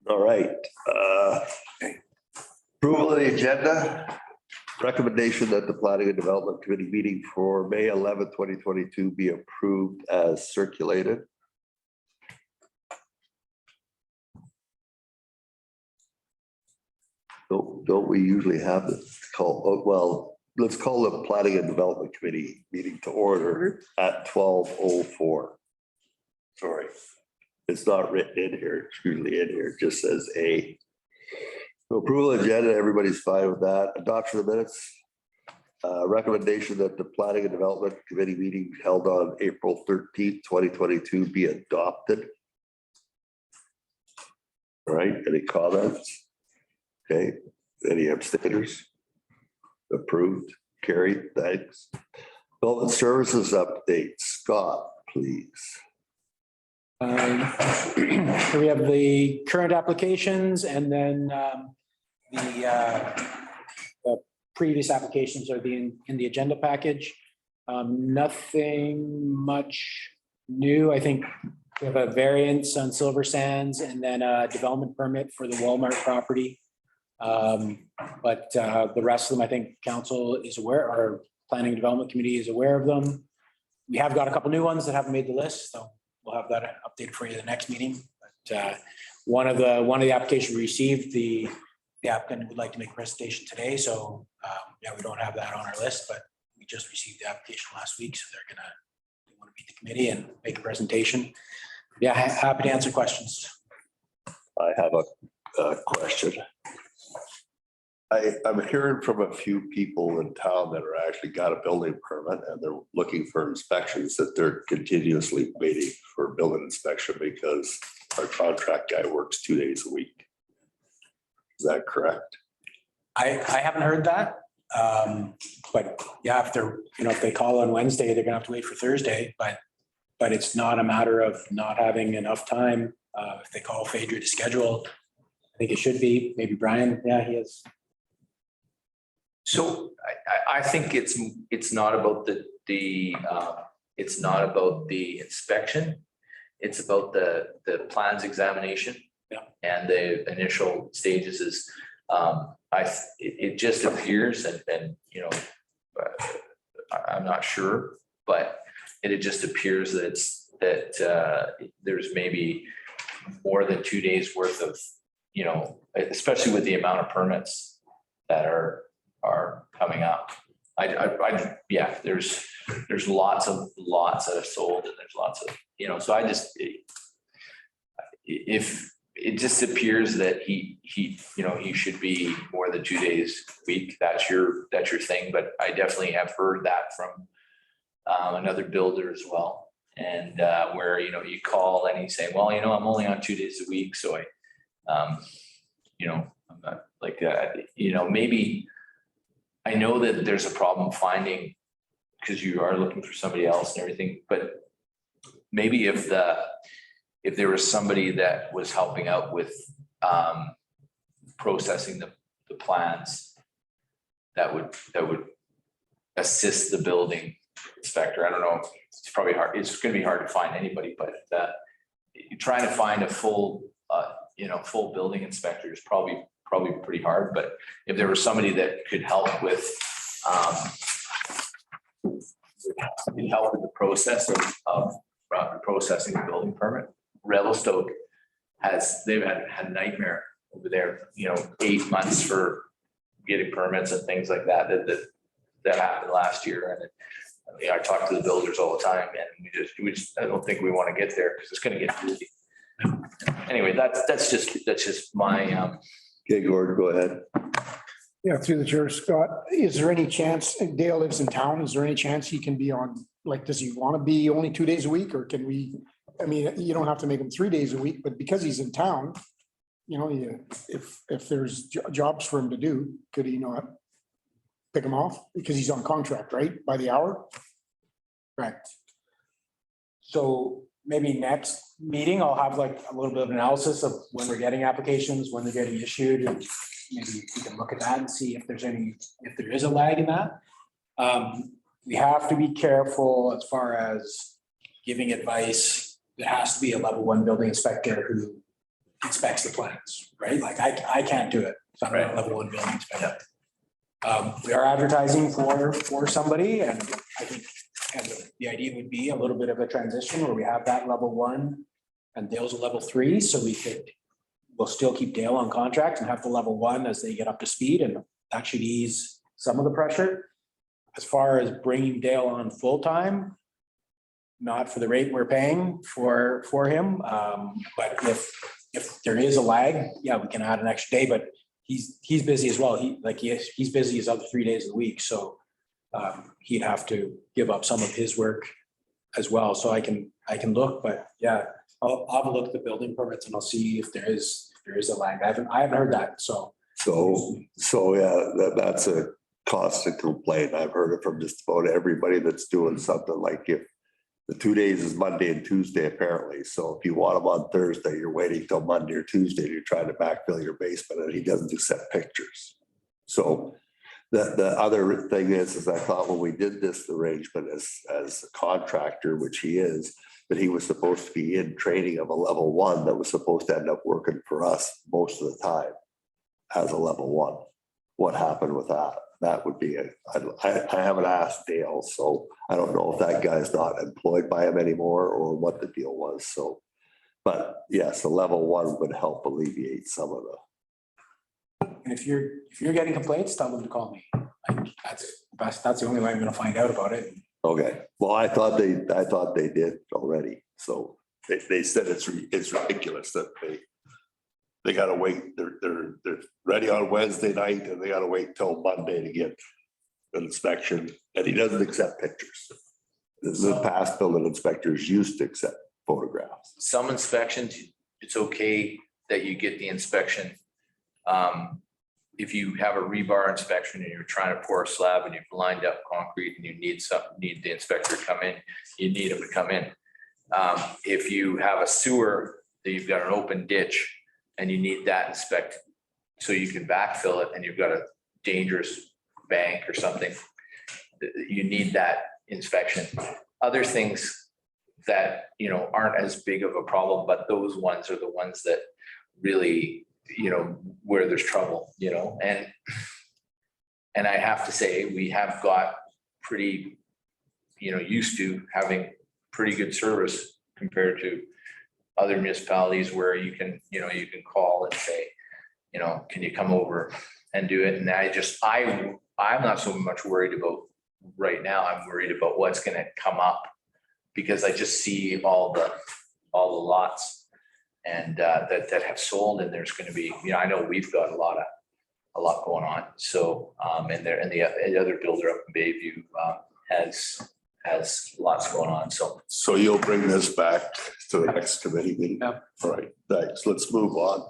All right. Approval of the agenda. Recommendation that the Planning and Development Committee meeting for May 11th, 2022 be approved as circulated. Don't we usually have this call? Oh, well, let's call the Planning and Development Committee meeting to order at 12:04. Sorry, it's not written in here. It's usually in here. It just says A. So approval agenda, everybody's fine with that. Adoption of minutes. Recommendation that the Planning and Development Committee meeting held on April 13th, 2022 be adopted. All right, any comments? Okay, any abstentions? Approved, carried, thanks. Development services update, Scott, please. So we have the current applications and then the previous applications are in the agenda package. Nothing much new. I think we have a variance on Silver Sands and then a development permit for the Walmart property. But the rest of them, I think council is aware, our planning development committee is aware of them. We have got a couple new ones that haven't made the list, so we'll have that updated for you the next meeting. But one of the applications we received, the applicant would like to make a presentation today. So yeah, we don't have that on our list, but we just received the application last week. So they want to meet the committee and make a presentation. Yeah, happy to answer questions. I have a question. I'm hearing from a few people in town that are actually got a building permit and they're looking for inspections, that they're continuously waiting for a building inspection because our contract guy works 2 days a week. Is that correct? I haven't heard that. But yeah, if they call on Wednesday, they're gonna have to wait for Thursday, but it's not a matter of not having enough time. If they call Phaedra to schedule, I think it should be. Maybe Brian, yeah, he is. So I think it's not about it's not about the inspection. It's about the plans examination. Yeah. And the initial stages is it just appears and you know I'm not sure, but it just appears that there's maybe more than 2 days worth of, you know, especially with the amount of permits that are coming up. Yeah, there's lots that are sold and there's lots of, you know, so if it just appears that he you know, he should be more than 2 days a week, that's your thing. But I definitely have heard that from another builder as well. And where, you know, you call and he's saying, well, you know, I'm only on 2 days a week. So you know, I'm not like, you know, maybe I know that there's a problem finding, because you are looking for somebody else and everything, but maybe if there was somebody that was helping out with processing the plans, that would assist the building inspector. I don't know, it's probably hard. It's going to be hard to find anybody, but trying to find a full building inspector is probably pretty hard. But if there was somebody that could help with the process of processing the building permit, Revelstoke they've had a nightmare over there, you know, 8 months for getting permits and things like that happened last year. And I talk to the builders all the time, and we just I don't think we want to get there because it's going to get busy. Anyway, that's just my Okay, Gord, go ahead. Yeah, through the chair, Scott, is there any chance, Dale lives in town, is there any chance he can be on, like, does he want to be only 2 days a week, or can we, I mean, you don't have to make him 3 days a week, but because he's in town, you know, if there's jobs for him to do, could he not pick him off? Because he's on contract, right, by the hour? Correct. So maybe next meeting, I'll have like a little bit of analysis of when we're getting applications, when they're getting issued, and maybe we can look at that and see if there is a lag in that. We have to be careful as far as giving advice. It has to be a level 1 building inspector who inspects the plans, right? Like I can't do it. So I'm not a level 1 building inspector. We are advertising for somebody, and I think and the idea would be a little bit of a transition where we have that level 1 and Dale's a level 3, so we'll still keep Dale on contract and have the level 1 as they get up to speed, and that should ease some of the pressure. As far as bringing Dale on full-time, not for the rate we're paying for him, but if there is a lag, yeah, we can add an extra day, but he's busy as well. He's busy his other 3 days a week, so he'd have to give up some of his work as well. So I can look, but yeah, I'll have a look at the building permits and I'll see if there is a lag. I haven't heard that, so. So yeah, that's a constant complaint. I've heard it from just about everybody that's doing something. Like if the 2 days is Monday and Tuesday, apparently. So if you want them on Thursday, you're waiting till Monday or Tuesday. You're trying to backfill your basement and he doesn't accept pictures. So the other thing is I thought when we did this arrangement as a contractor, which he is, that he was supposed to be in training of a level 1 that was supposed to end up working for us most of the time as a level 1. What happened with that? That would be I haven't asked Dale, so I don't know if that guy's not employed by him anymore or what the deal was. So, but yes, a level 1 would help alleviate some of the. And if you're getting complaints, tell them to call me. That's the only way I'm gonna find out about it. Okay, well, I thought they did already. So they said it's ridiculous that they gotta wait. They're ready on Wednesday night and they gotta wait till Monday to get an inspection, and he doesn't accept pictures. The past building inspectors used to accept photographs. Some inspections, it's okay that you get the inspection. If you have a rebar inspection and you're trying to pour a slab and you've lined up concrete and you need the inspector to come in, you need him to come in. If you have a sewer that you've got an open ditch and you need that inspected so you can backfill it and you've got a dangerous bank or something, you need that inspection. Other things that, aren't as big of a problem, but those ones are the ones that really, where there's trouble, and I have to say, we have got pretty, used to having pretty good service compared to other municipalities where you can call and say, can you come over and do it? And I'm not so much worried about right now. I'm worried about what's going to come up, because I just see all the lots and that have sold, and there's going to be, I know we've got a lot going on. So and the other builder up in Bayview has lots going on. So you'll bring this back to the next committee meeting? Yep. All right, thanks. Let's move on.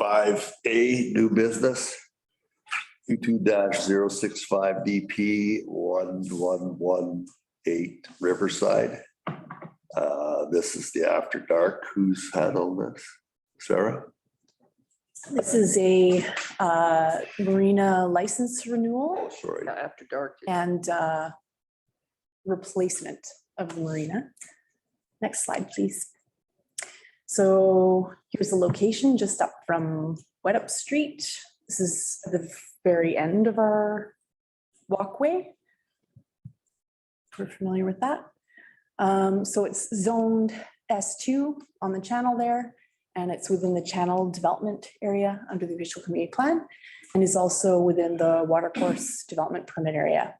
5A, new business. 22-065 DP 1118 Riverside. This is the after dark. Who's handling this? Sarah? This is a marina license renewal Oh, sorry. After dark. and replacement of the marina. Next slide, please. So here's the location just up from Wet Up Street. This is the very end of our walkway. If we're familiar with that. So it's zoned S2 on the channel there, and it's within the channel development area under the official community plan, and is also within the watercourse development permit area.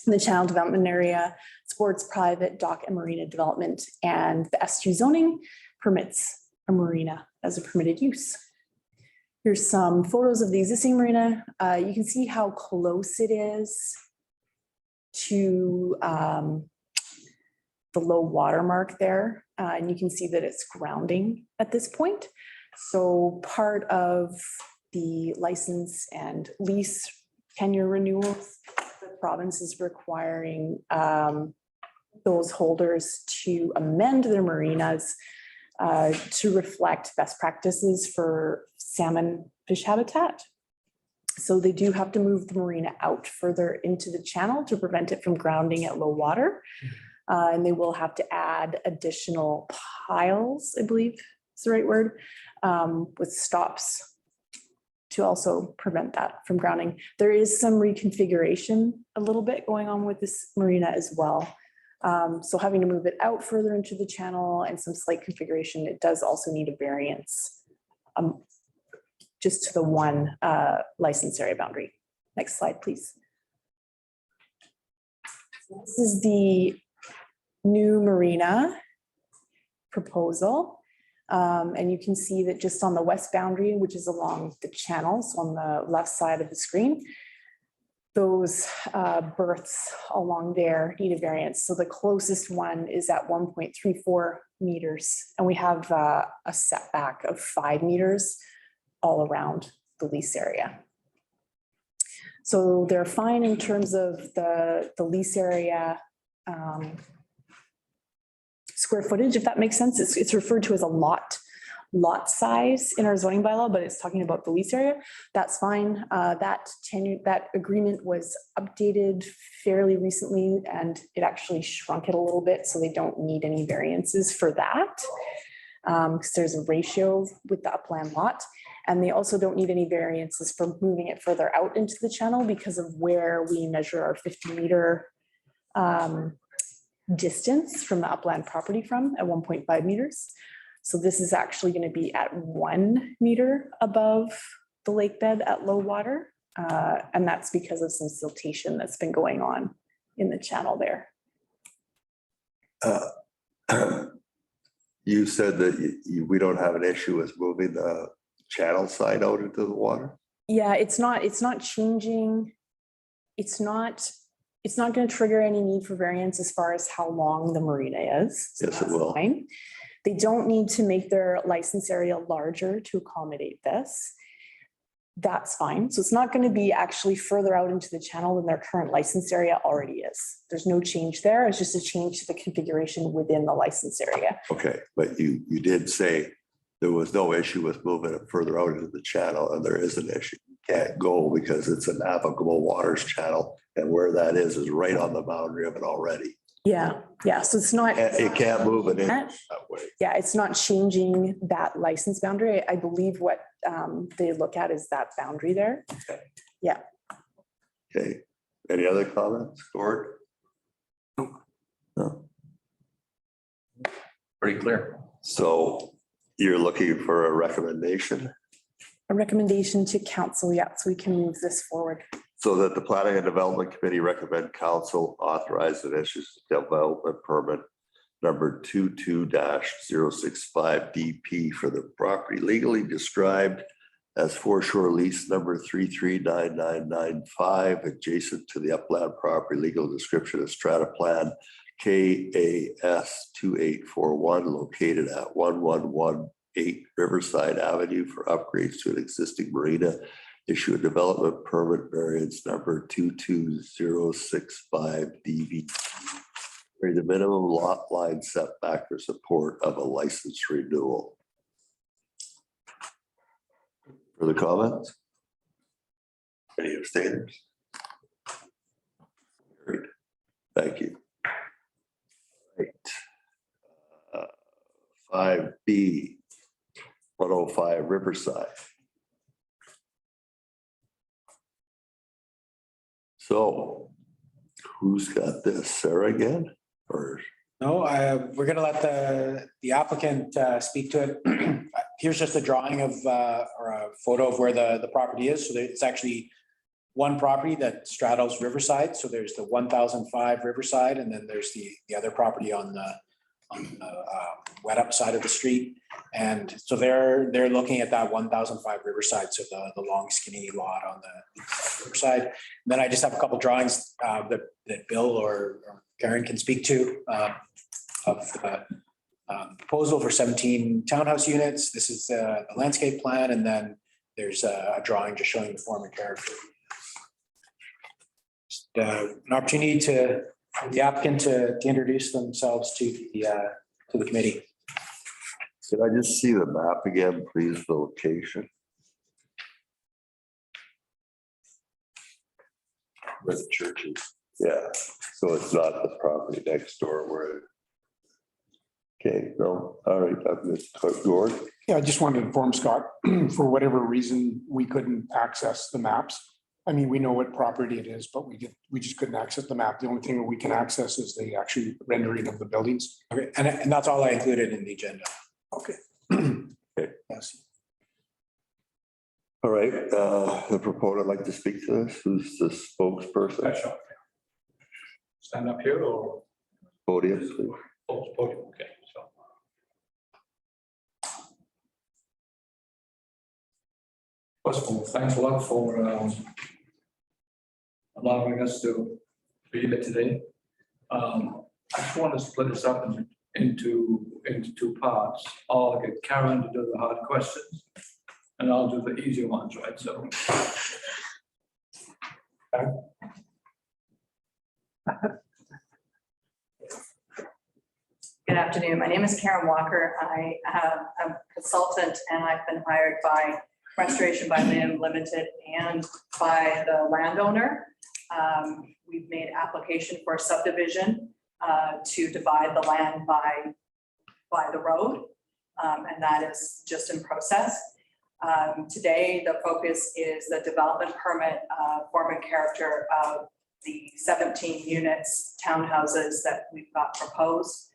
The channel development area supports private dock and marina development, and the S2 zoning permits a marina as a permitted use. Here's some photos of the existing marina. You can see how close it is to the low water mark there. And you can see that it's grounding at this point. So part of the license and lease tenure renewals, the province is requiring those holders to amend their marinas to reflect best practices for salmon fish habitat. So they do have to move the marina out further into the channel to prevent it from grounding at low water. And they will have to add additional piles, I believe is the right word, with stops to also prevent that from grounding. There is some reconfiguration a little bit going on with this marina as well. So having to move it out further into the channel and some slight configuration, it does also need a variance just to the one license area boundary. Next slide, please. This is the new marina proposal. And you can see that just on the west boundary, which is along the channels on the left side of the screen, those berths along there need a variance. So the closest one is at 1.34 meters. And we have a setback of 5 meters all around the lease area. So they're fine in terms of the lease area square footage, if that makes sense. It's referred to as a lot size in our zoning bylaw, but it's talking about the lease area. That's fine. That agreement was updated fairly recently, and it actually shrunk it a little bit, so they don't need any variances for that. Because there's a ratio with the upland lot. And they also don't need any variances for moving it further out into the channel because of where we measure our 50-meter distance from the upland property from at 1.5 meters. So this is actually going to be at 1 meter above the lake bed at low water. And that's because of some siltation that's been going on in the channel there. You said that we don't have an issue with moving the channel side out into the water? Yeah, it's not changing. It's not going to trigger any need for variance as far as how long the marina is. So Yes, it that's will. fine. They don't need to make their license area larger to accommodate this. That's fine. So it's not going to be actually further out into the channel than their current license area already is. There's no change there. It's just a change to the configuration within the license area. Okay, but you did say there was no issue with moving it further out into the channel, and there is an issue. You can't go because it's a navigable waters channel, and where that is right on the boundary of it already. Yeah. So it's not. It can't move it in that way. Yeah, it's not changing that license boundary. I believe what they look at is that boundary there. Okay. Yeah. Okay, any other comments, Gord? No. Pretty clear. So you're looking for a recommendation A recommendation to council, yeah, so we can move this forward. so that the Planning and Development Committee recommend council authorize and issues development permit number 22-065 DP for the property legally described as foreshore lease number 339995 adjacent to the upland property legal description of strata plan KAS 2841 located at 1118 Riverside Avenue for upgrades to an existing marina. Issue a development permit variance number 22065 DV. The minimum lot line setback for support of a license renewal. Further comments? Any abstainers? Great. Thank you. Right. 5B, 105 Riverside. So who's got this? Sarah again? Or No, we're gonna let the applicant speak to it. Here's just a drawing of, or a photo of where the property is. So it's actually one property that straddles Riverside. So there's the 1005 Riverside, and then there's the other property on the wet up side of the street. And so they're looking at that 1005 Riverside, so the long skinny lot on the Riverside. And then I just have a couple drawings that Bill or Karen can speak to of the proposal for 17 townhouse units. This is the landscape plan, and then there's a drawing just showing the form and character. Just, an opportunity for the applicant to introduce themselves to the committee. could I just see the map again, please, the location? Where the church is. Yeah, so it's not the property next door where. Okay, no, all right, Mr. Gord. Yeah, I just wanted to inform Scott, for whatever reason, we couldn't access the maps. I mean, we know what property it is, but we just couldn't access the map. The only thing that we can access is the actual rendering of the buildings. Okay, and that's all I included in the agenda. Okay. Yes. All right, the proponent would like to speak to this. Who's the spokesperson? Stand up here or Podium, please. podium? Okay, so. First of all, thanks a lot for allowing us to be here today. I just want to split this up into two parts. I'll get Karen to do the hard questions and I'll do the easy ones, right? So. Good afternoon. My name is Karen Walker. I am a consultant and I've been hired by Restoration by Limb Limited and by the landowner. We've made application for a subdivision to divide the land by the road, and that is just in process. Today, the focus is the development permit form and character of the 17 units, townhouses that we've got proposed.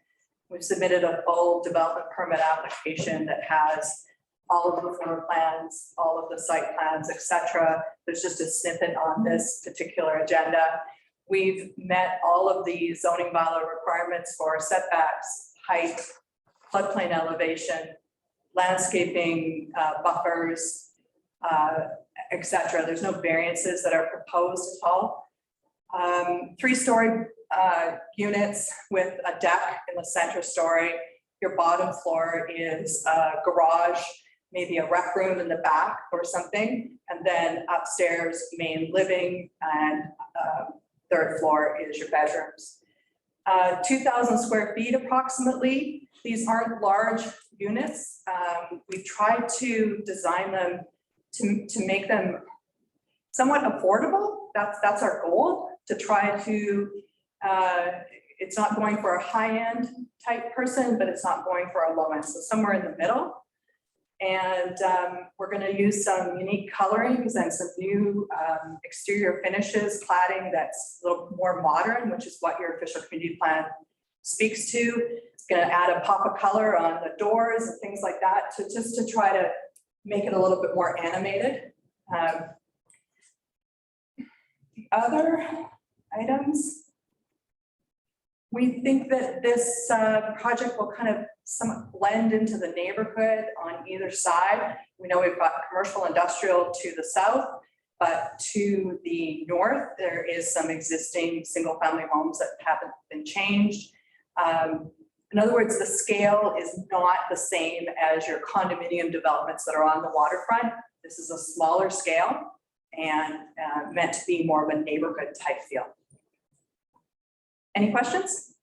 We've submitted a full development permit application that has all of the floor plans, all of the site plans, etc. There's just a snippet on this particular agenda. We've met all of the zoning bylaw requirements for setbacks, height, floodplain elevation, landscaping, buffers, etc. There's no variances that are proposed at all. 3-story units with a deck in the center story. Your bottom floor is a garage, maybe a rec room in the back or something. And then upstairs, main living, and third floor is your bedrooms. 2,000 square feet approximately. These aren't large units. We've tried to design them to make them somewhat affordable. That's our goal, to try to, it's not going for a high-end type person, but it's not going for a low end, so somewhere in the middle. And we're going to use some unique colorings and some new exterior finishes, cladding that's a little more modern, which is what your official community plan speaks to. It's going to add a pop of color on the doors and things like that, to just to try to make it a little bit more animated. The other items, we think that this project will kind of somewhat blend into the neighborhood on either side. We know we've got commercial industrial to the south, but to the north, there is some existing single family homes that haven't been changed. In other words, the scale is not the same as your condominium developments that are on the waterfront. This is a smaller scale and meant to be more of a neighborhood type feel. Any questions?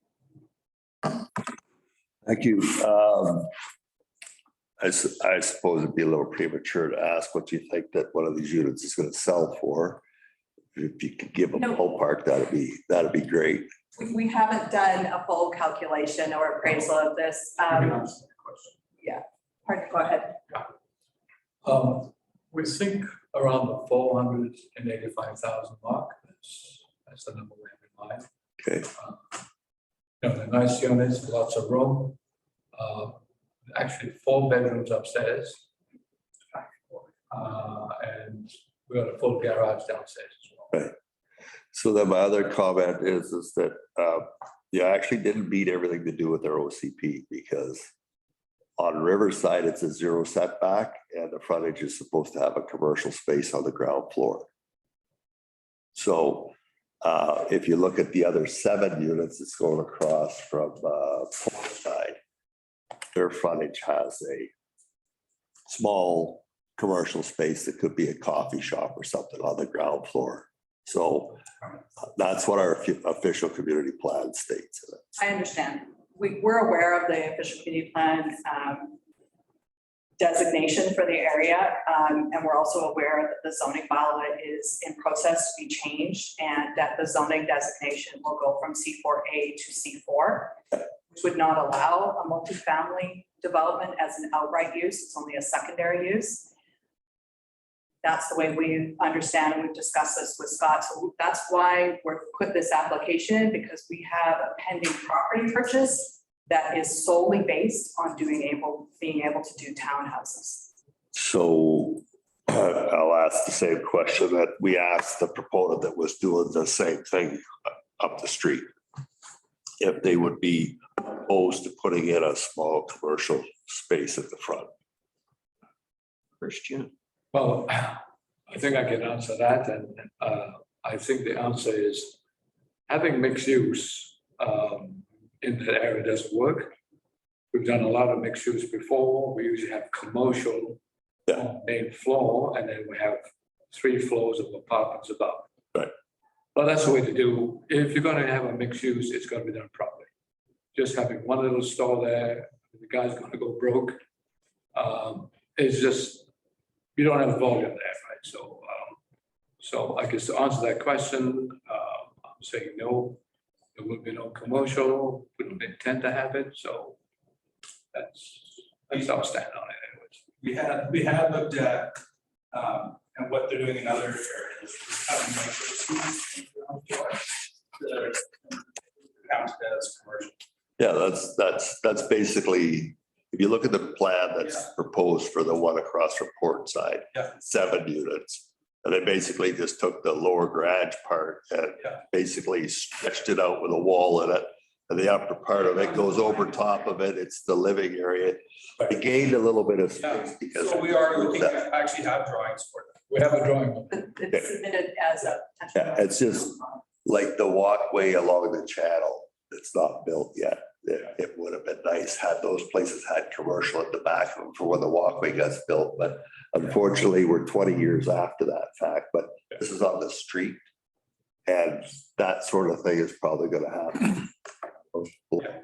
Thank you. I suppose it'd be a little premature to ask what you think that one of these units is going to sell for. If you could give a ballpark, that'd be great. We haven't done a full calculation or appraisal of this. Yeah, pardon, go ahead. We think around the 485,000 mark. That's the number we have in mind. Okay. They're nice units, lots of room. Actually, 4 bedrooms upstairs. And we got a full garage downstairs as well. Right. So then my other comment is that you actually didn't meet everything to do with their OCP, because on Riverside, it's a 0 setback and the frontage is supposed to have a commercial space on the ground floor. So if you look at the other 7 units that's going across from side, their frontage has a small commercial space that could be a coffee shop or something on the ground floor. So that's what our official community plan states. I understand. We're aware of the official community plan designation for the area. And we're also aware that the zoning bylaw is in process to be changed, and that the zoning designation will go from C4A to C4. would not allow a multifamily development as an outright use. It's only a secondary use. That's the way we understand, and we've discussed this with Scott. So that's why we're put this application in, because we have a pending property purchase that is solely based on being able to do townhouses. So I'll ask the same question that we asked the proponent that was doing the same thing up the street. If they would be opposed to putting in a small commercial space at the front. Christian. Well, I think I can answer that, and I think the answer is having mixed use in that area doesn't work. We've done a lot of mixed use before. We usually have commercial on main floor, and then we have 3 floors of apartments above. Right. Well, that's the way to do. If you're going to have a mixed use, it's going to be done properly. Just having one little store there, the guy's going to go broke. It's just, you don't have volume there, right? So, so I guess to answer that question, I'm saying no. There will be no commercial. We don't intend to have it. So that's our stand on it, anyways. We had looked at and what they're doing in other areas. Having counted as commercial. Yeah, that's basically, if you look at the plan that's proposed for the one across from Port Side, 7 units. And they basically just took the lower garage part and basically stretched it out with a wall in it. And the upper part of it goes over top of it. It's the living area. It gained a little bit of space because. So we are looking at, actually have drawings for that. We have a drawing. It's submitted as a potential. Yeah, it's just like the walkway along the channel. It's not built yet. It would have been nice had those places had commercial at the back of them for when the walkway gets built. But unfortunately, we're 20 years after that fact, but this is on the street. And that sort of thing is probably going to happen.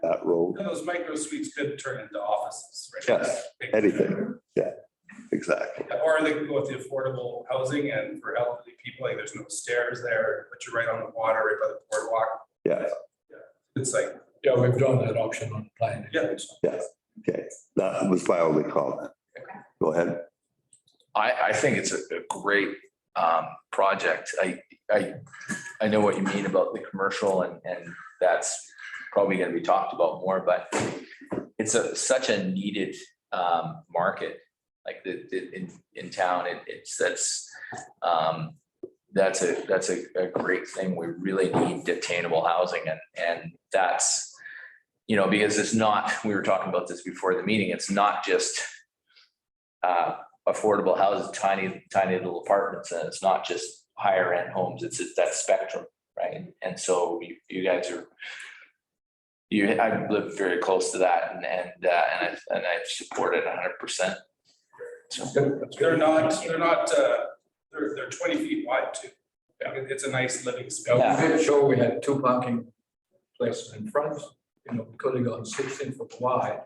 That road. And those micro suites could turn into offices, right? Yes, anything. Yeah, exactly. Or they can go with the affordable housing, and for elderly people, like there's no stairs there, but you're right on the water, right by the boardwalk. Yeah. It's like. Yeah, we've drawn that option on the plan. Yeah. Okay. That was my only comment. Go ahead. I think it's a great project. I know what you mean about the commercial, and that's probably going to be talked about more, but it's such a needed market, like in town. That's a great thing. We really need attainable housing, and that's, you know, because it's not, we were talking about this before the meeting, it's not just affordable houses, tiny little apartments, and it's not just higher end homes. It's that spectrum, right? And so you guys are, I live very close to that, and I support it 100%. So They're 20 feet wide too. It's a nice living space. We did show we had 2 parking places in front. You know, we could have gone 16 foot wide,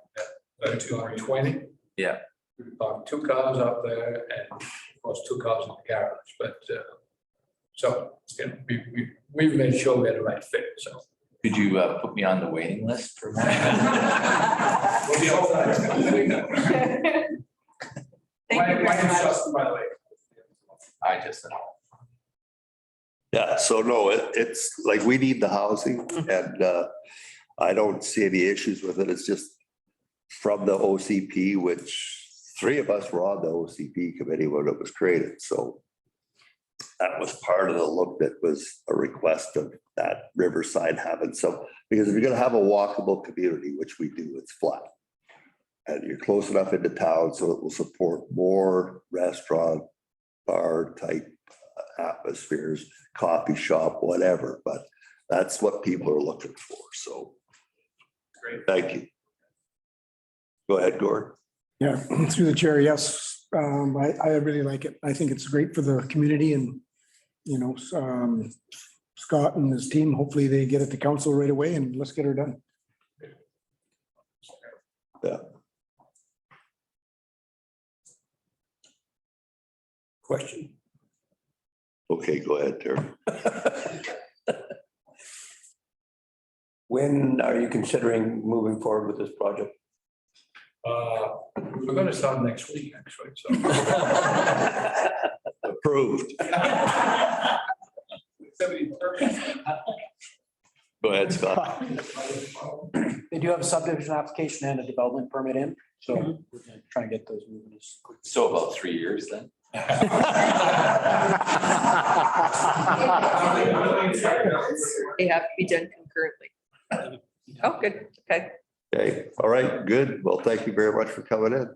but 2 are 20. Yeah. We parked 2 cars up there, and of course 2 cars in the garage. But so you know, we've made sure we had the right fit. So could you put me on the waiting list for that? We'll be all that. Thank you very much. Justin, by the way. I just. Yeah, so no, it's like we need the housing, and I don't see any issues with it. It's just from the OCP, which 3 of us were on the OCP committee when it was created. So that was part of the look, that was a request of that Riverside having some, because if you're going to have a walkable community, which we do, it's flat. And you're close enough into town so it will support more restaurant, bar type atmospheres, coffee shop, whatever, but that's what people are looking for. So Great. Thank you. Go ahead, Gord. Yeah, through the chair, yes. I really like it. I think it's great for the community, and, you know, Scott and his team, hopefully they get it to council right away and let's get her done. Yeah. question. Okay, go ahead, Terry. When are you considering moving forward with this project? We're gonna start next week, actually, so. Approved. Go ahead, Scott. They do have a subdivision application and a development permit in, so we're gonna try and get those moving as quick. So about 3 years then. They have to be done concurrently. Oh, good, okay. Okay, all right, good. Well, thank you very much for coming in.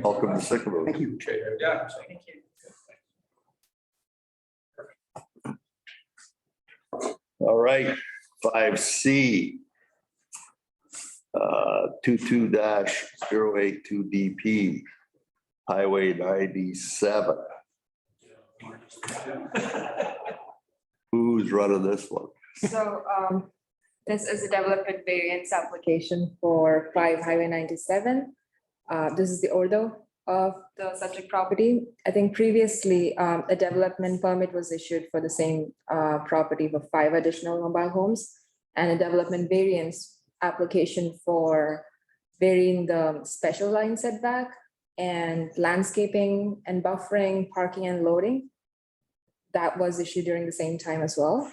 Welcome to Sycamore. Thank you. Yeah. Thank you. All right, 5C. 22-082 DP, Highway 97. Who's running this one? So this is a development variance application for 5 Highway 97. This is the order of the subject property. I think previously a development permit was issued for the same property for 5 additional mobile homes, and a development variance application for varying the special line setback and landscaping and buffering, parking and loading. That was issued during the same time as well.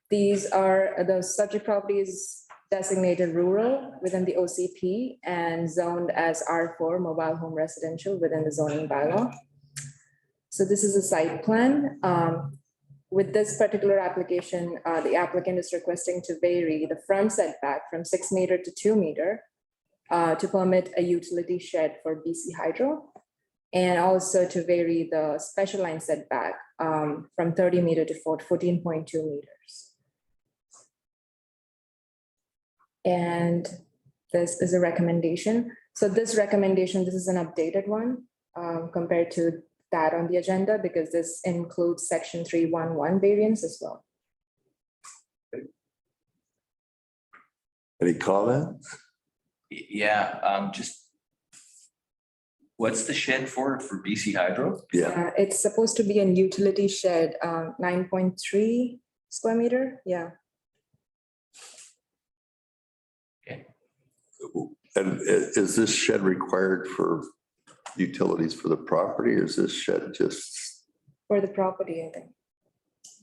These are the subject properties designated rural within the OCP and zoned as R4 mobile home residential within the zoning bylaw. So this is a site plan. With this particular application, the applicant is requesting to vary the front setback from 6 meter to 2 meter to permit a utility shed for BC Hydro, and also to vary the special line setback from 30 meter to 14.2 meters. And this is a recommendation. So this recommendation, this is an updated one compared to that on the agenda, because this includes section 311 variance as well. Any comments? Yeah, just. What's the shed for BC Hydro? Yeah, It's supposed to be a utility shed, 9.3 square meter, yeah. and is this shed required for utilities for the property, or is this shed just? For the property, I think.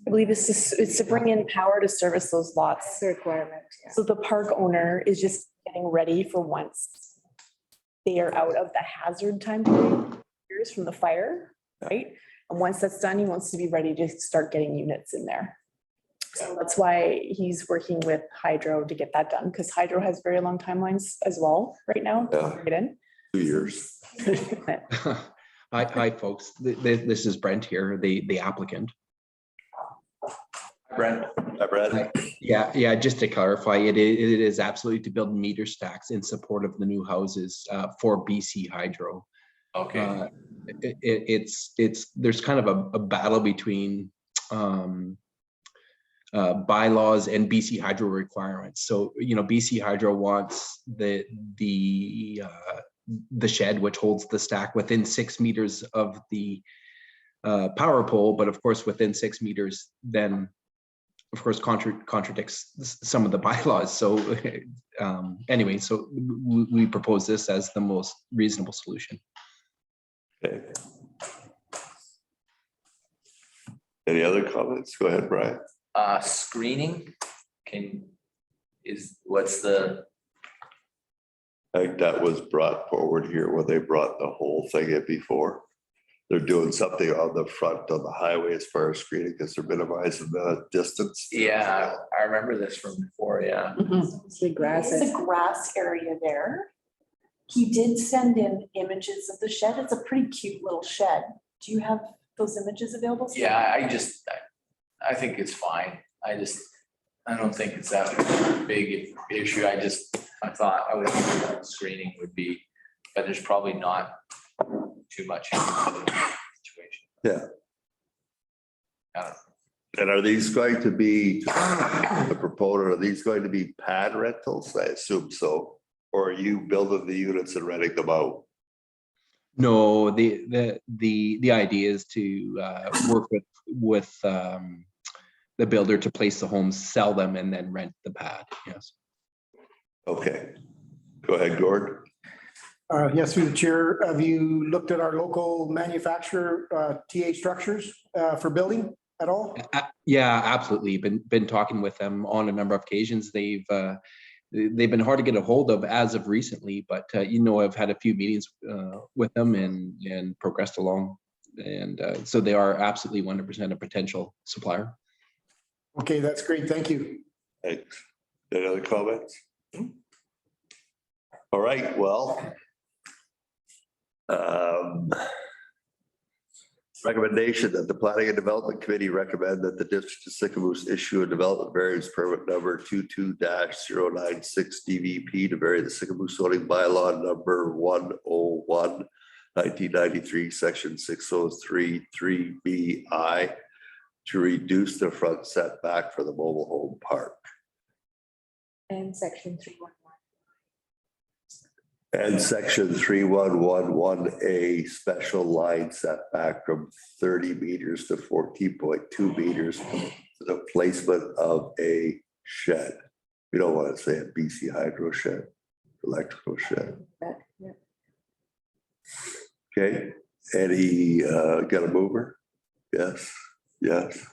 I believe it's to bring in power to service those lots. That's the requirement, yeah. So the park owner is just getting ready for once they are out of the hazard time period years from the fire, right? And once that's done, he wants to be ready to start getting units in there. So that's why he's working with Hydro to get that done, because Hydro has very long timelines as well right now. to Yeah. get in. 2 years. Hi, folks. This is Brent here, the applicant. Brent? I read. Yeah, just to clarify, it is absolutely to build meter stacks in support of the new houses for BC Hydro. Okay, There's kind of a battle between bylaws and BC Hydro requirements. So, BC Hydro wants the shed, which holds the stack, within 6 meters of the power pole, but of course within 6 meters then of course contradicts some of the bylaws. So anyway, so we propose this as the most reasonable solution. Okay. Any other comments? Go ahead, Brian. screening, what's the, I think that was brought forward here where they brought the whole thing in before. They're doing something on the front on the highway as far as screening, because they're minimizing the distance. yeah, I remember this from before, yeah. It's the grass. There's a grass area there. He did send in images of the shed. It's a pretty cute little shed. Do you have those images available? Yeah, I think it's fine. I don't think it's that big issue. I thought I would think screening would be, but there's probably not too much in the situation. Yeah. I don't know. And are these going to be, the proponent, are these going to be pad rentals? I assume so. Or are you building the units and renting them out? No, the idea is to work with the builder to place the homes, sell them, and then rent the pad, yes. Okay. Go ahead, Gord. Yes, through the chair, have you looked at our local manufacturer, TA Structures, for building at all? Yeah, absolutely. Been talking with them on a number of occasions. They've been hard to get a hold of as of recently, but I've had a few meetings with them and progressed along. And so they are absolutely 100% a potential supplier. Okay, that's great. Thank you. Thanks. Any other comments? All right, well. Recommendation that the Planning and Development Committee recommend that the District of Sicamous issue a development variance permit number 22-096 DVP to vary the Sicamous zoning bylaw number 101, 1993, section 603 3BI to reduce the front setback for the mobile home park. And section 311. And section 3111A special line setback from 30 meters to 14.2 meters for the placement of a shed. We don't want to say a BC hydro shed, electrical shed. Yeah. Okay, Eddie, got a mover? Yes, yes.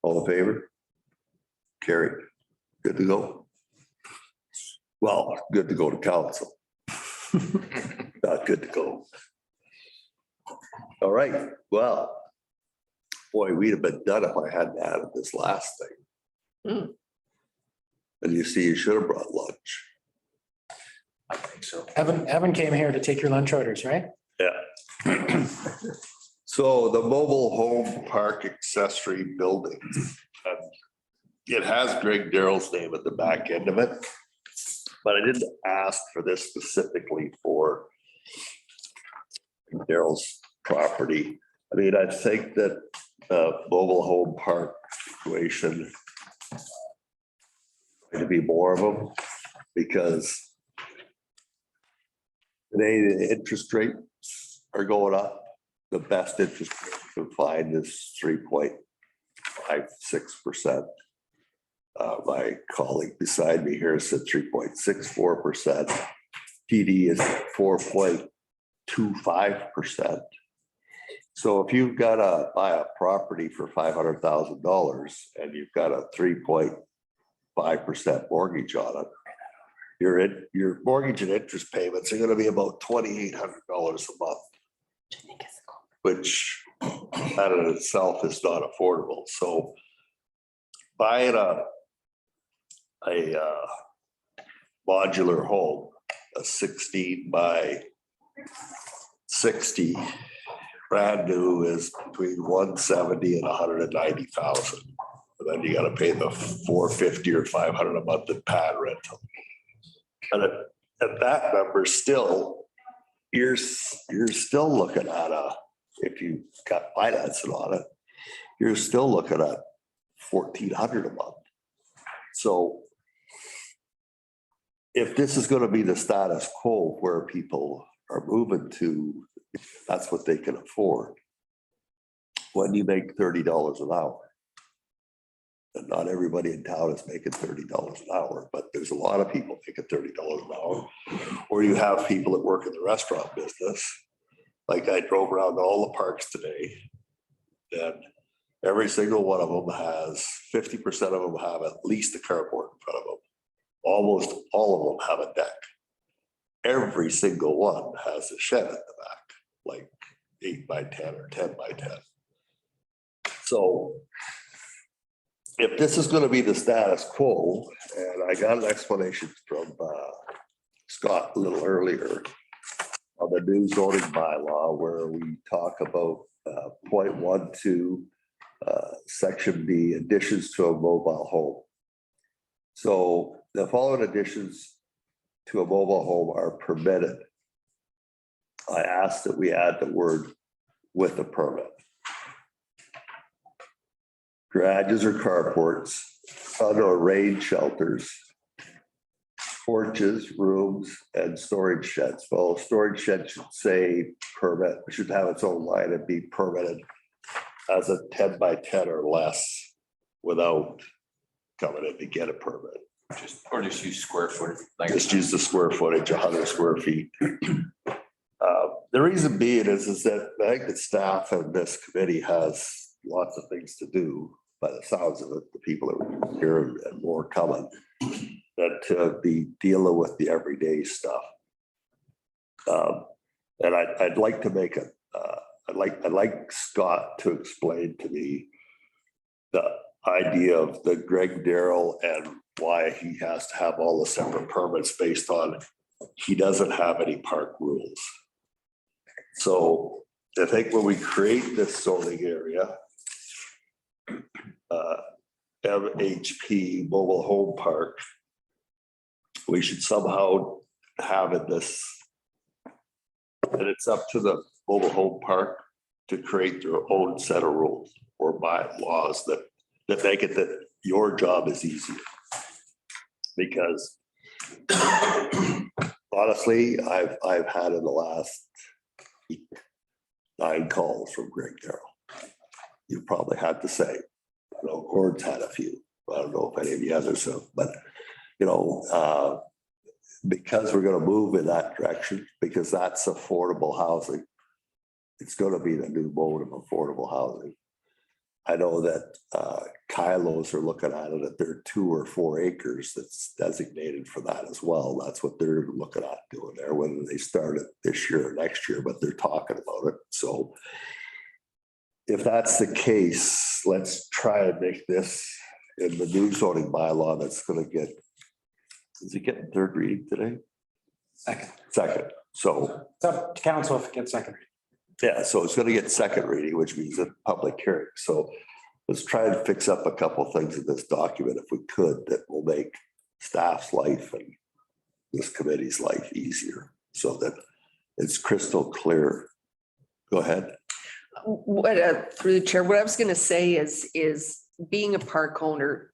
All in favor? Carried. Good to go. Well, good to go to council. Not good to go. All right, well, boy, we'd have been done if I hadn't added this last thing. And you see, you should have brought lunch. I think so. Evan came here to take your lunch orders, right? Yeah. So the mobile home park accessory building, it has Greg Darrell's name at the back end of it. But I didn't ask for this specifically for Darrell's property. I mean, I think that mobile home park situation going to be more of them because today the interest rates are going up. The best interest rate you can find is 3.56%. My colleague beside me here said 3.64%. TD is 4.25%. So if you've got to buy a property for $500,000 and you've got a 3.5% mortgage on it, your mortgage and interest payments are going to be about $2,800 a month, which that in itself is not affordable. So buying a modular home, a 16 by 60 brand new is between 170 and 190,000. And then you got to pay the 450 or 500 a month in pad rental. And at that number still, you're still looking at if you got financing on it, you're still looking at $1,400 a month. So if this is going to be the status quo where people are moving to, if that's what they can afford, when you make $30 an hour, and not everybody in town is making $30 an hour, but there's a lot of people making $30 an hour, or you have people that work in the restaurant business. Like I drove around to all the parks today, and every single one of them has 50% of them have at least a carport in front of them. Almost all of them have a deck. Every single one has a shed at the back, like 8 by 10 or 10 by 10. So if this is going to be the status quo, and I got an explanation from Scott a little earlier on the new zoning bylaw where we talk about 0.12 section B, additions to a mobile home. So the following additions to a mobile home are permitted. I asked that we add the word with a permit. Garages or carports, outdoor rain shelters, porches, rooms, and storage sheds. Well, storage shed should say permit, should have its own line and be permitted as a 10 by 10 or less without coming in to get a permit. Or just use square foot, like. Just use the square footage, 100 square feet. The reason being is that I think the staff and this committee has lots of things to do, by the sounds of it, the people that were here and more coming, that to be dealing with the everyday stuff. And I'd like to make I'd like Scott to explain to me the idea of the Greg Darrell and why he has to have all the separate permits based on he doesn't have any park rules. So I think when we create this zoning area, MHP mobile home park, we should somehow have in this, and it's up to the mobile home park to create their own set of rules or bylaws that make it that your job is easier. Because honestly, I've had in the last 9 calls from Greg Darrell. You probably had the same. You know, Gord's had a few. I don't know if any of the others have, but you know, because we're going to move in that direction, because that's affordable housing. It's going to be the new mode of affordable housing. I know that Kylos are looking at it at their 2 or 4 acres that's designated for that as well. That's what they're looking at doing there, whether they start it this year or next year, but they're talking about it. So if that's the case, let's try and make this in the new zoning bylaw that's going to get, is it getting 3rd reading today? Second. So It's up to council if it gets second. yeah, so it's going to get 2nd reading, which means a public hearing. So let's try and fix up a couple of things in this document if we could, that will make staff's life and this committee's life easier so that it's crystal clear. Go ahead. Through the chair, what I was going to say is being a park owner,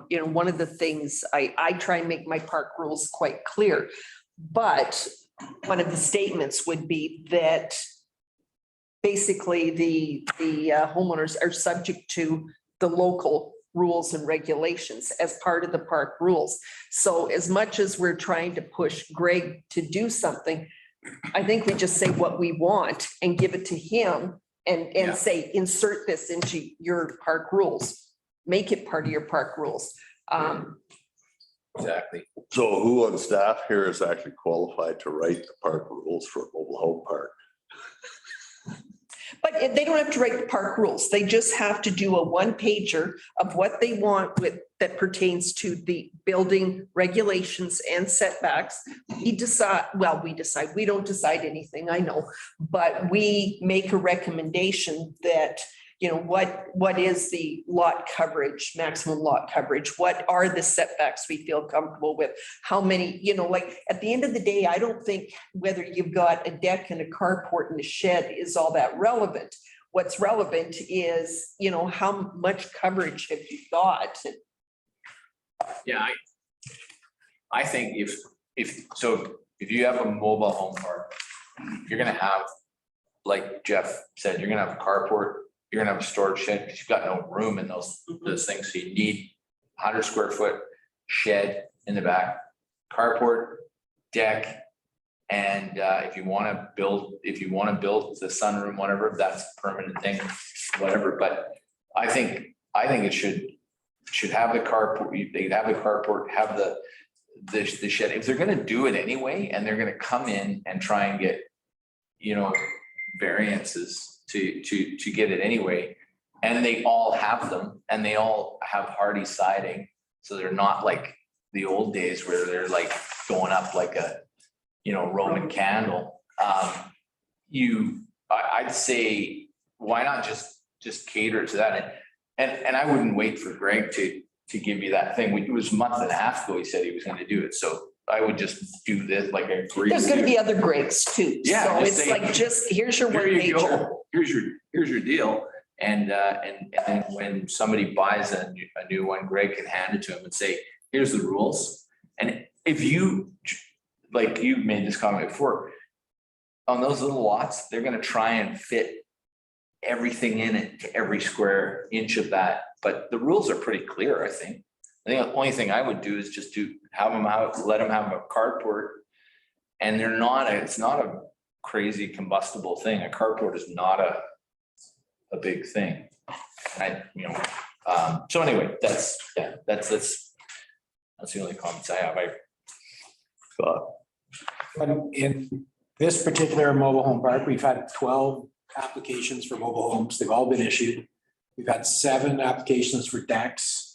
you know, one of the things I try and make my park rules quite clear, but one of the statements would be that basically the homeowners are subject to the local rules and regulations as part of the park rules. So as much as we're trying to push Greg to do something, I think we just say what we want and give it to him and say, insert this into your park rules, make it part of your park rules. Exactly. So who on staff here is actually qualified to write the park rules for a mobile home park? But they don't have to write the park rules. They just have to do a 1-pager of what they want with that pertains to the building regulations and setbacks. We don't decide anything, I know, but we make a recommendation that, you know, what is the lot coverage, maximum lot coverage? What are the setbacks we feel comfortable with? How many, you know, like at the end of the day, I don't think whether you've got a deck and a carport and a shed is all that relevant. What's relevant is, you know, how much coverage have you got? Yeah, I think if you have a mobile home park, you're gonna have, like Jeff said, you're gonna have a carport, you're gonna have a storage shed, because you've got no room in those things. So you need 100 square foot shed in the back, carport, deck. And if you want to build the sunroom, whatever, that's a permanent thing, whatever. But I think it should have the carport. They'd have the carport, have the shed. If they're going to do it anyway, and they're going to come in and try and get, you know, variances to get it anyway, and they all have them, and they all have hardy siding, so they're not like the old days where they're like going up like a, you know, Roman candle. I'd say, why not just cater to that? And I wouldn't wait for Greg to give you that thing. It was a month and a half ago, he said he was going to do it. So I would just do this, like I agree. There's going to be other Gregs too. Yeah, So just it's say, like, just here's your Here you 1-pager. go. Here's your deal. And then when somebody buys a new one, Greg can hand it to him and say, here's the rules. And if you, like you made this comment before, on those little lots, they're gonna try and fit everything in it to every square inch of that, but the rules are pretty clear, I think. I think the only thing I would do is just to have them out, let them have a carport. And it's not a crazy combustible thing. A carport is not a big thing. So anyway, that's the only comments I have. In this particular mobile home park, we've had 12 applications for mobile homes. They've all been issued. We've had 7 applications for decks.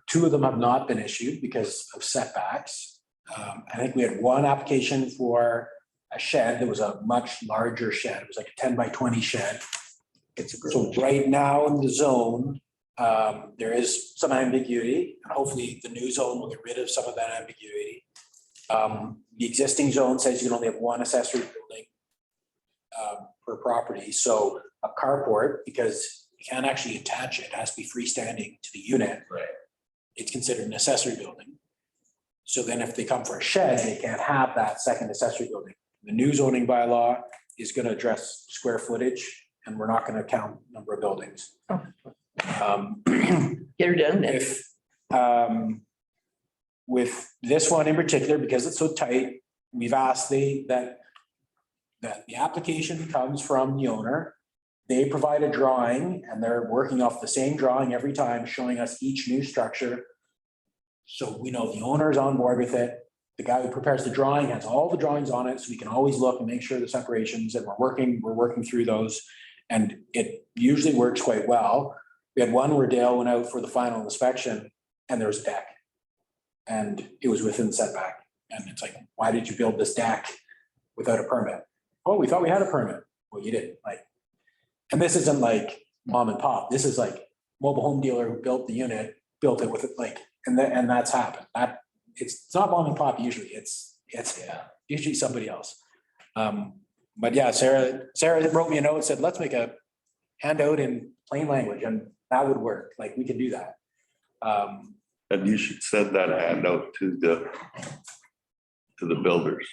2 of them have not been issued because of setbacks. I think we had 1 application for a shed that was a much larger shed. It was like a 10 by 20 shed. So right now in the zone, there is some ambiguity. Hopefully the new zone will get rid of some of that ambiguity. The existing zone says you can only have 1 accessory building per property. So a carport, because you can't actually attach it, has to be freestanding to the unit. Right. It's considered an accessory building. So then if they come for a shed, they can't have that second accessory building. The new zoning bylaw is going to address square footage, and we're not going to count number of buildings. Get her done. If, with this one in particular, because it's so tight, we've asked that the application comes from the owner. They provide a drawing, and they're working off the same drawing every time, showing us each new structure. So we know the owner is on board with it. The guy who prepares the drawing has all the drawings on it, so we can always look and make sure the separations, and we're working through those. And it usually works quite well. We had one where Dale went out for the final inspection and there was a deck. And it was within the setback. And it's like, why did you build this deck without a permit? Oh, we thought we had a permit. Well, you didn't. And this isn't like mom and pop. This is like mobile home dealer who built the unit, built it with it, and that's happened. It's not mom and pop usually. It's usually somebody else. But yeah, Sarah wrote me a note and said, let's make a handout in plain language, and that would work. We could do that. And you should send that handout to the builders.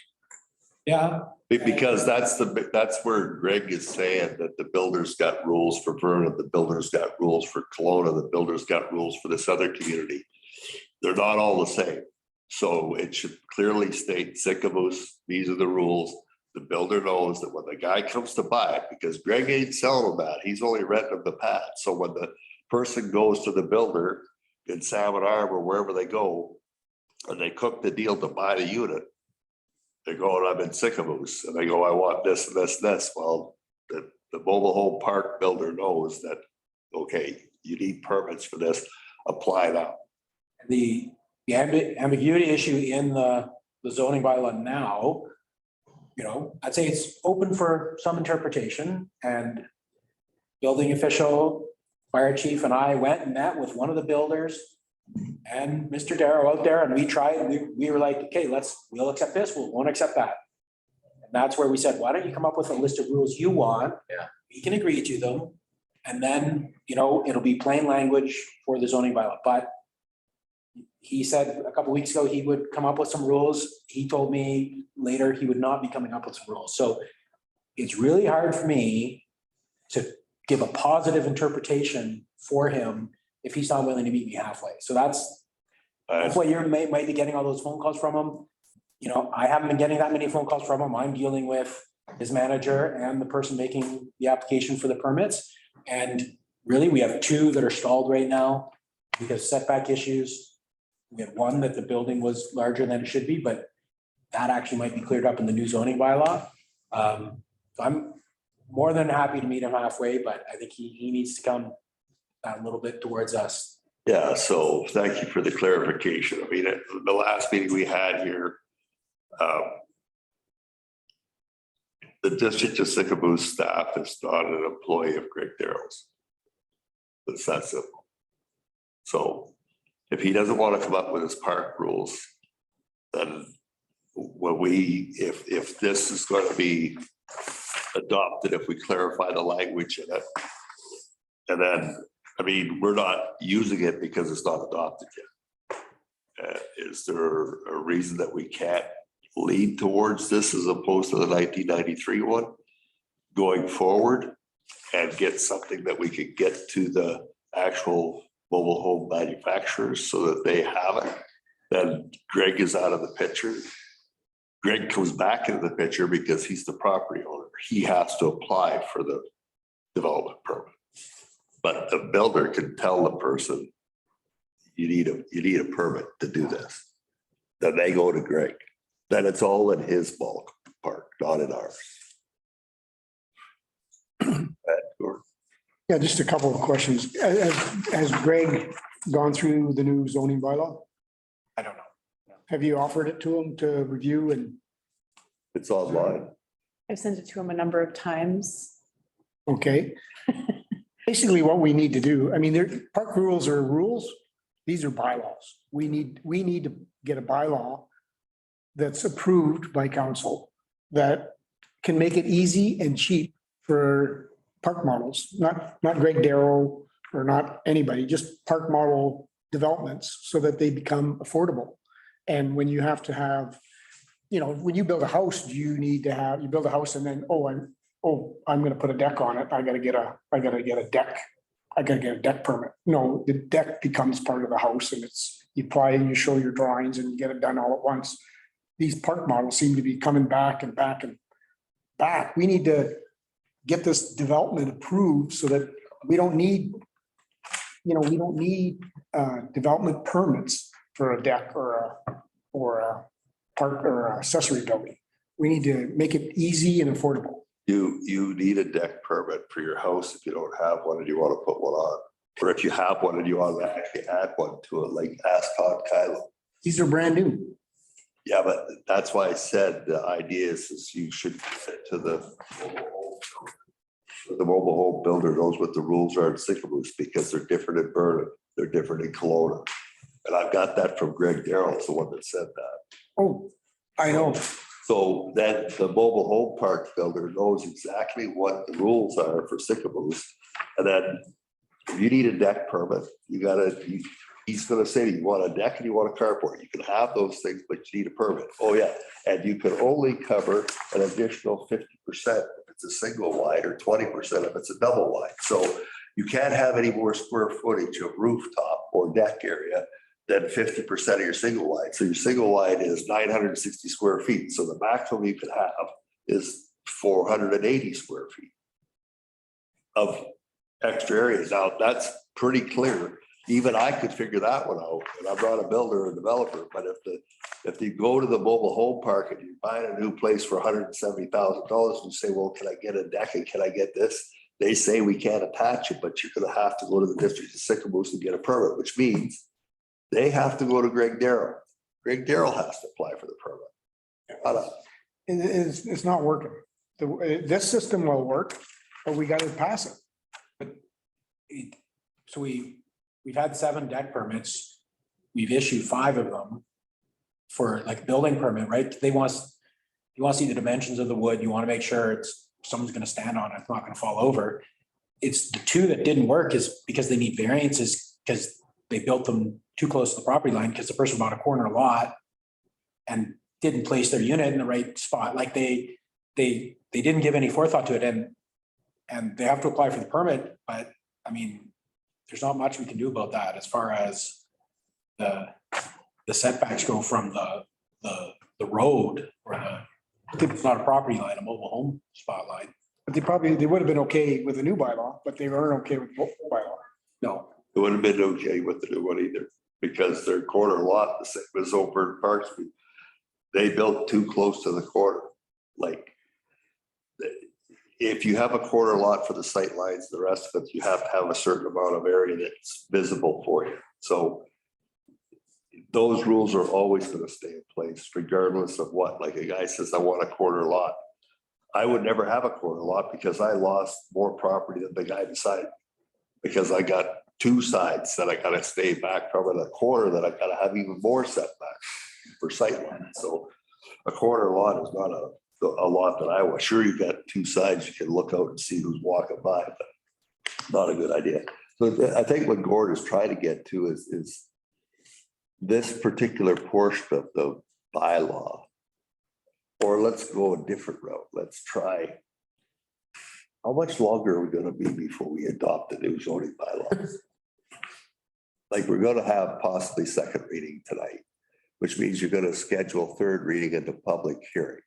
Yeah. Because that's where Greg is saying that the builders got rules for Vernon, the builders got rules for Kelowna, the builders got rules for this other community. They're not all the same. So it should clearly state Sycamore, these are the rules. The builder knows that when the guy comes to buy it, because Greg ain't selling them that, he's only renting them the pad. So when the person goes to the builder in Salmon Arm or wherever they go, and they cook the deal to buy the unit, they go, I'm in Sycamore, and they go, I want this and this and this. Well, the mobile home park builder knows that, okay, you need permits for this, apply now. The ambiguity issue in the zoning bylaw now, I'd say it's open for some interpretation, and building official, fire chief and I went and met with one of the builders and Mr. Darrow out there, and we were like, okay, we'll accept this, we won't accept that. And that's where we said, why don't you come up with a list of rules you want? Yeah. We can agree to them. And then, it'll be plain language for the zoning bylaw. But he said a couple of weeks ago, he would come up with some rules. He told me later he would not be coming up with some rules. So it's really hard for me to give a positive interpretation for him if he's not willing to meet me halfway. So that's why you might be getting all those phone calls from him. I haven't been getting that many phone calls from him. I'm dealing with his manager and the person making the application for the permits. And really, we have 2 that are stalled right now because setback issues. We had one that the building was larger than it should be, but that actually might be cleared up in the new zoning bylaw. So I'm more than happy to meet him halfway, but I think he needs to come a little bit towards us. Yeah, so thank you for the clarification. I mean, at the last meeting we had here, the District of Sycamore staff is not an employee of Greg Darrow's. It's that simple. So if he doesn't want to come up with his park rules, then if this is going to be adopted, if we clarify the language in it, and then, we're not using it because it's not adopted yet. Is there a reason that we can't lead towards this as opposed to the 1993 one going forward? and get something that we could get to the actual mobile home manufacturers so that they have it, then Greg is out of the picture. Greg comes back into the picture because he's the property owner. He has to apply for the development permit. But the builder can tell the person, you need a permit to do this. Then they go to Greg. Then it's all in his bulk part, not in ours. Yeah, just a couple of questions. Has Greg gone through the new zoning bylaw? I don't know. Have you offered it to him to review and, It's online. I've sent it to him a number of times. okay? Basically what we need to do, I mean, park rules are rules. These are bylaws. We need to get a bylaw that's approved by council that can make it easy and cheap for park models, not Greg Darrow or not anybody, just park model developments so that they become affordable. And when you have to have, when you build a house, you build a house and then, I'm gonna put a deck on it. I gotta get a deck permit. No, the deck becomes part of the house and you apply and you show your drawings and you get it done all at once. These park models seem to be coming back and back and back. We need to get this development approved so that we don't need development permits for a deck or a park or accessory building. We need to make it easy and affordable. You need a deck permit for your house if you don't have one and you want to put one on. Or if you have one and you want to actually add one to it, like Ascot, Kylo. These are brand new. Yeah, but that's why I said the idea is you should give it to the mobile home builder knows what the rules are in Sycamore because they're different in Vernon, they're different in Kelowna. And I've got that from Greg Darrell, the one that said that. Oh, I know. So that the mobile home park builder knows exactly what the rules are for Sycamoos. And then if you need a deck permit, he's gonna say, you want a deck and you want a carport. You can have those things, but you need a permit. Oh yeah, and you can only cover an additional 50% if it's a single wide or 20% if it's a double wide. So you can't have any more square footage of rooftop or deck area than 50% of your single wide. So your single wide is 960 square feet. So the maximum you can have is 480 square feet of extra areas. Now that's pretty clear. Even I could figure that one out, and I'm not a builder or developer, but if you go to the mobile home park and you buy a new place for $170,000 and you say, well, can I get a deck and can I get this? They say we can't attach it, but you're gonna have to go to the district of Sycamore and get a permit, which means they have to go to Greg Darrow. Greg Darrow has to apply for the permit. It's not working. This system will work, but we gotta pass it. So we've had 7 deck permits. We've issued 5 of them for like building permit, right? You want to see the dimensions of the wood. You want to make sure someone's going to stand on it. It's not going to fall over. It's the 2 that didn't work is because they need variances because they built them too close to the property line because the person bought a corner lot and didn't place their unit in the right spot. Like they didn't give any forethought to it and they have to apply for the permit. But I mean, there's not much we can do about that as far as the setbacks go from the road or it's not a property line, a mobile home spot line. But they would have been okay with the new bylaw, but they weren't okay with the old bylaw. No. It wouldn't have been okay with the new one either, because their corner lot, the same as over in Park Street, they built too close to the corner. Like, if you have a corner lot for the sight lines, the rest of it, you have to have a certain amount of area that's visible for you. So those rules are always going to stay in place regardless of what, like a guy says, I want a corner lot. I would never have a corner lot because I lost more property than the guy beside me, because I got 2 sides that I got to stay back from, and a corner that I got to have even more setback for sight line. So a corner lot is not a lot that I was. Sure, you got 2 sides, you can look out and see who's walking by, but not a good idea. So I think what Gord is trying to get to is this particular portion of the bylaw, or let's go a different route. Let's try how much longer are we gonna be before we adopt the new zoning bylaws? Like, we're gonna have possibly second reading tonight, which means you're gonna schedule third reading at the public hearing.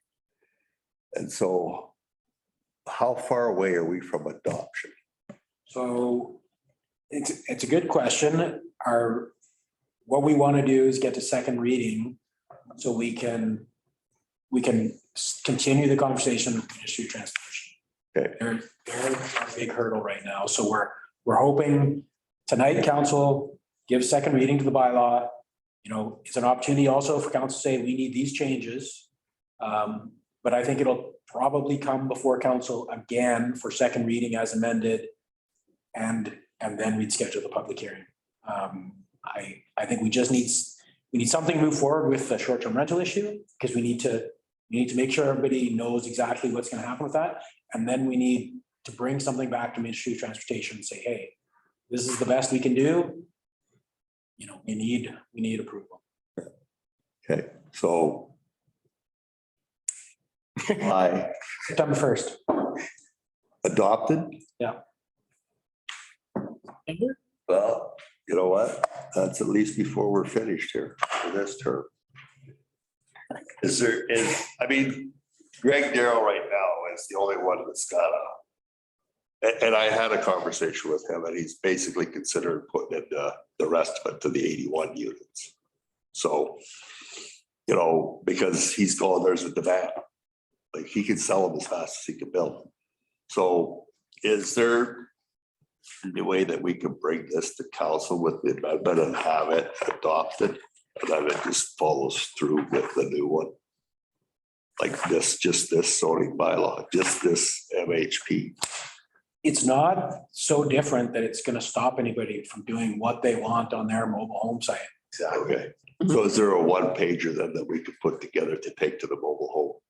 And so how far away are we from adoption? So it's a good question. What we want to do is get to second reading so we can continue the conversation with issue transportation. Okay. They're a big hurdle right now. So we're hoping tonight council gives second reading to the bylaw. You know, it's an opportunity also for council to say, we need these changes. But I think it'll probably come before council again for second reading as amended. And then we'd schedule the public hearing. I think we need something to move forward with the short-term rental issue, because we need to make sure everybody knows exactly what's going to happen with that. And then we need to bring something back to Ministry of Transportation and say, hey, this is the best we can do. You know, we need approval. Okay, so I September 1st. adopted? Yeah. Well, you know what? That's at least before we're finished here for this term. I mean, Greg Darrell right now is the only one that's got and I had a conversation with him, and he's basically considered putting in the rest of it to the 81 units. So, you know, because he's going, there's a demand. Like, he can sell them as fast as he can build them. So is there any way that we can bring this to council with the amendment and have it adopted? And then it just follows through with the new one? Like this, just this zoning bylaw, just this MHP. It's not so different that it's going to stop anybody from doing what they want on their mobile home site. Exactly. Okay. So is there a one pager then that we could put together to take to the mobile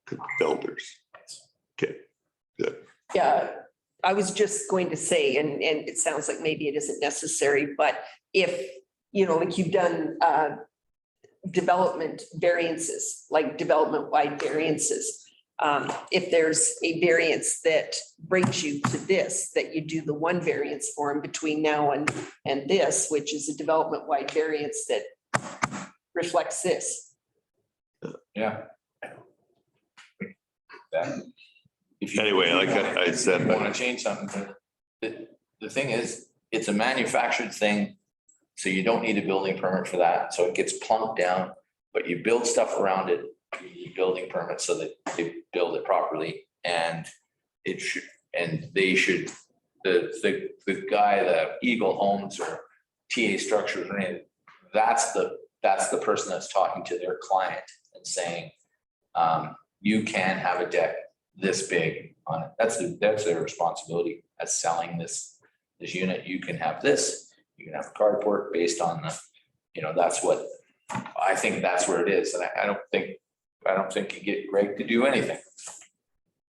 home builders? Okay, good. Yeah, I was just going to say, and it sounds like maybe it isn't necessary, but if, you know, like you've done development variances, like development-wide variances, if there's a variance that brings you to this, that you do the one variance form between now and this, which is a development-wide variance that reflects this. Yeah. If you Anyway, like I said, want to change something, the thing is, it's a manufactured thing. So you don't need a building permit for that. So it gets plunked down, but you build stuff around it, you need building permits so that they build it properly. And it should, and they should, the guy, the Eagle Homes or TA Structures or anything, that's the person that's talking to their client and saying, you can have a deck this big on it. That's their responsibility as selling this unit. You can have this, you can have a carport based on the, you know, that's what, I think that's where it is. And I don't think you get Greg to do anything.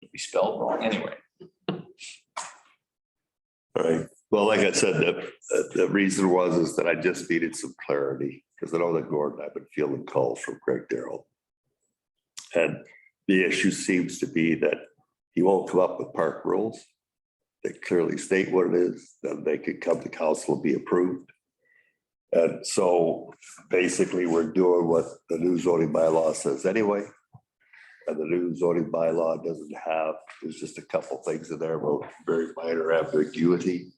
It'd be spelled wrong anyway. all right. Well, like I said, the reason is that I just needed some clarity, because I know that Gordon, I've been fielding calls from Greg Darrell. And the issue seems to be that he won't come up with park rules. They clearly state what it is, then they could come to council and be approved. And so basically we're doing what the new zoning bylaw says anyway. And the new zoning bylaw doesn't have, there's just a couple things in there about very minor ambiguity.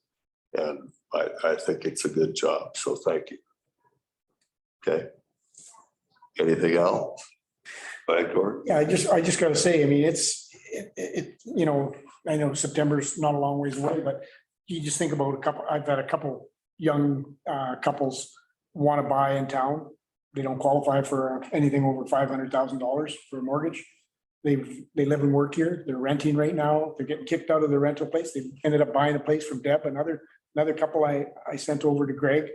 And I think it's a good job, so thank you. Okay. Anything else? Right, Gordon? Yeah, I just gotta say, I mean, it, you know, I know September's not a long ways away, but you just think about I've had a couple young couples want to buy in town. They don't qualify for anything over $500,000 for a mortgage. They live and work here. They're renting right now. They're getting kicked out of their rental place. They ended up buying a place from Deb, another couple I sent over to Greg.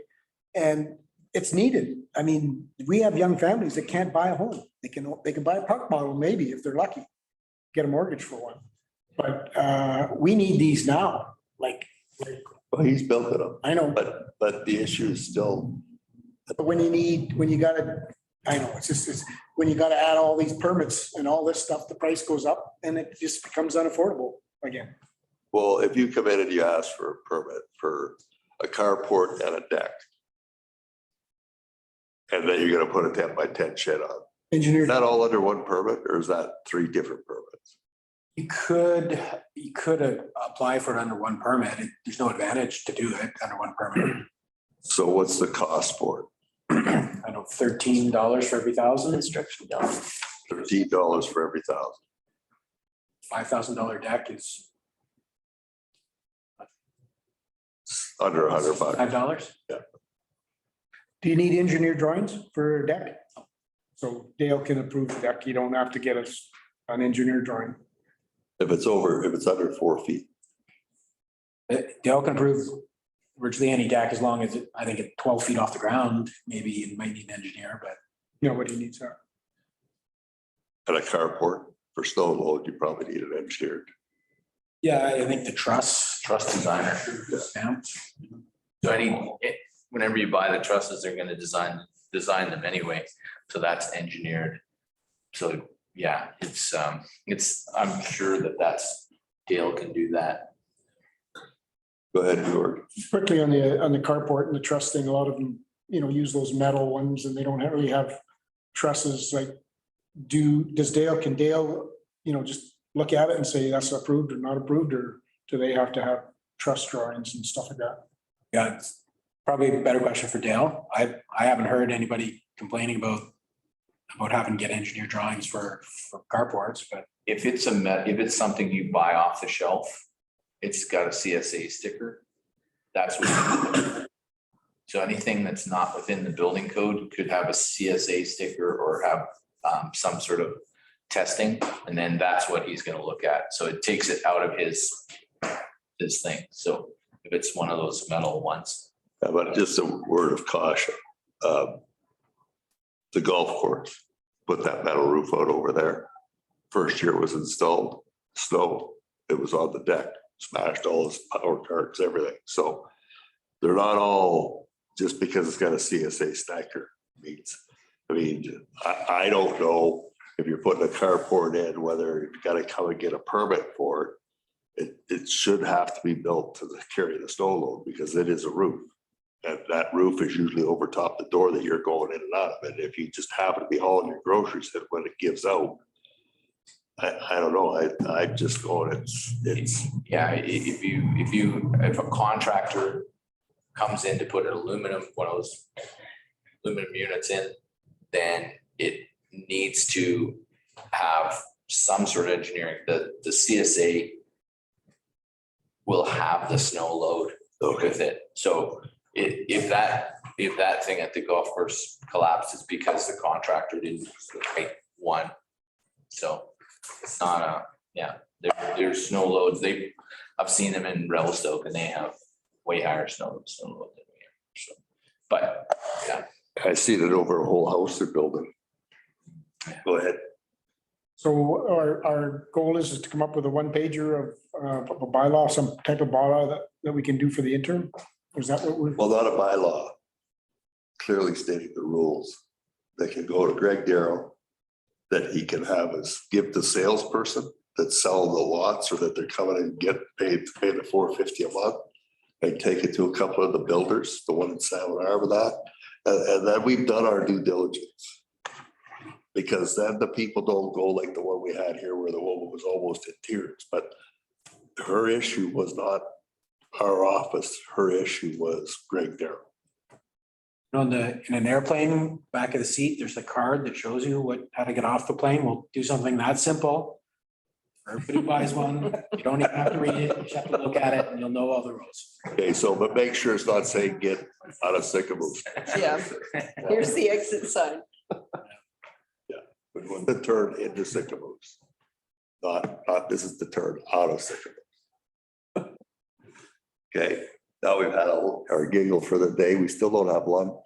And it's needed. I mean, we have young families that can't buy a home. They can buy a park model maybe if they're lucky, get a mortgage for one. But we need these now, like. Well, he's built it up. I know. But the issue is still. But when you gotta, I know, it's when you gotta add all these permits and all this stuff, the price goes up and it just becomes unaffordable again. Well, if you come in and you ask for a permit for a carport and a deck, and then you're gonna put a 10 by 10 shed on, Engineer, is that all under one permit or is that 3 different permits? You could apply for it under one permit. There's no advantage to do it under one permit. So what's the cost for it? I know $13 for every 1,000, Construction dollars. $13 for every 1,000. $5,000 deck is Under $100. $5. do you need engineer drawings for a deck? So Dale can approve the deck. You don't have to get us an engineer drawing. If it's under 4 feet. Dale can approve virtually any deck as long as I think it's 12 feet off the ground. Maybe you might need an engineer, but Nobody needs that. And a carport for snow load, you probably need an engineer. yeah, I think the truss designer. Yeah. So whenever you buy the trusses, they're gonna design them anyway, so that's engineered. So, yeah, I'm sure that's, Dale can do that. Go ahead, George. Quickly on the carport and the truss thing, a lot of them, use those metal ones and they don't really have trusses like, can Dale, just look at it and say that's approved or not approved, or do they have to have truss drawings and stuff like that? Yeah, it's probably a better question for Dale. I haven't heard anybody complaining about having to get engineer drawings for carports, but If it's something you buy off the shelf, it's got a CSA sticker. That's what. So anything that's not within the building code could have a CSA sticker or have some sort of testing, and then that's what he's gonna look at. So it takes it out of his thing. So if it's one of those metal ones. But just a word of caution. The golf course, put that metal roof out over there. First year it was installed, snow, it was on the deck, smashed all his power cards, everything. So they're not all, just because it's got a CSA stacker means. I don't know if you're putting a carport in, whether you've got to come and get a permit for it. It should have to be built to carry the snow load because it is a roof. And that roof is usually over top the door that you're going in and out of. And if you just happen to be hauling your groceries in when it gives out, I don't know, I'm just going, it's. Yeah, if a contractor comes in to put one of those aluminum units in, then it needs to have some sort of engineering. The CSA will have the snow load with it. So if that thing at the golf course collapses because the contractor didn't write one. So it's not there's snow loads. I've seen them in Revelstoke and they have way higher snow load than we have. So, but yeah. I seen it over a whole house they're building. Go ahead. So our goal is to come up with a one pager of a bylaw, some type of bylaw that we can do for the interim? Or is that what we're? Well, not a bylaw. Clearly stating the rules. They can go to Greg Darrow, that he can have us give the salesperson that sell the lots or that they're coming and get paid the $450 a month. And take it to a couple of the builders, the one in Salmon Harbor, that, and then we've done our due diligence. Because then the people don't go like the one we had here where the woman was almost in tears, but her issue was not our office, her issue was Greg Darrow. in an airplane, back of the seat, there's a card that shows you how to get off the plane. We'll do something that simple. Everybody buys one. You don't even have to read it. You just have to look at it and you'll know all the rules. Okay, so, but make sure it's not saying get out of Sycamore. Yeah, here's the exit sign. But when the turn into Sycamores. Not this is the turn out of Sycamore. Okay, now we've had our giggle for the day. We still don't have lunch.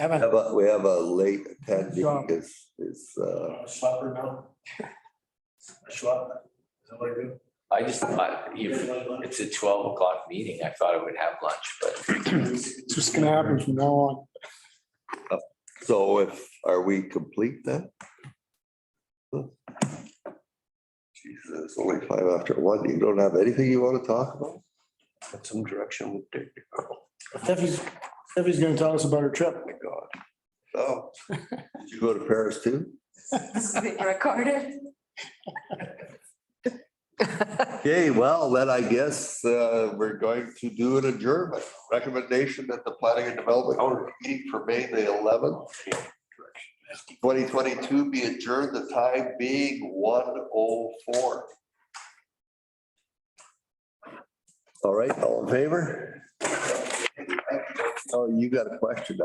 We have a late attendee is Schlepper now. Schlepp. Is that what I do? I just thought it's a 12 o'clock meeting. I thought I would have lunch, but It's just gonna happen from now on. so are we complete then? Jesus, it's only 1:05. You don't have anything you want to talk about? Got some direction with Dick. Steffi's gonna tell us about her trip. Oh, my God. Oh, did you go to Paris too? This is being recorded. Okay, well, then I guess we're going to do an adjournment. Recommendation that the planning and development meeting for May the 11th, 2022 be adjourned, the time being 1:04. All right, all in favor? Oh, you got a question now.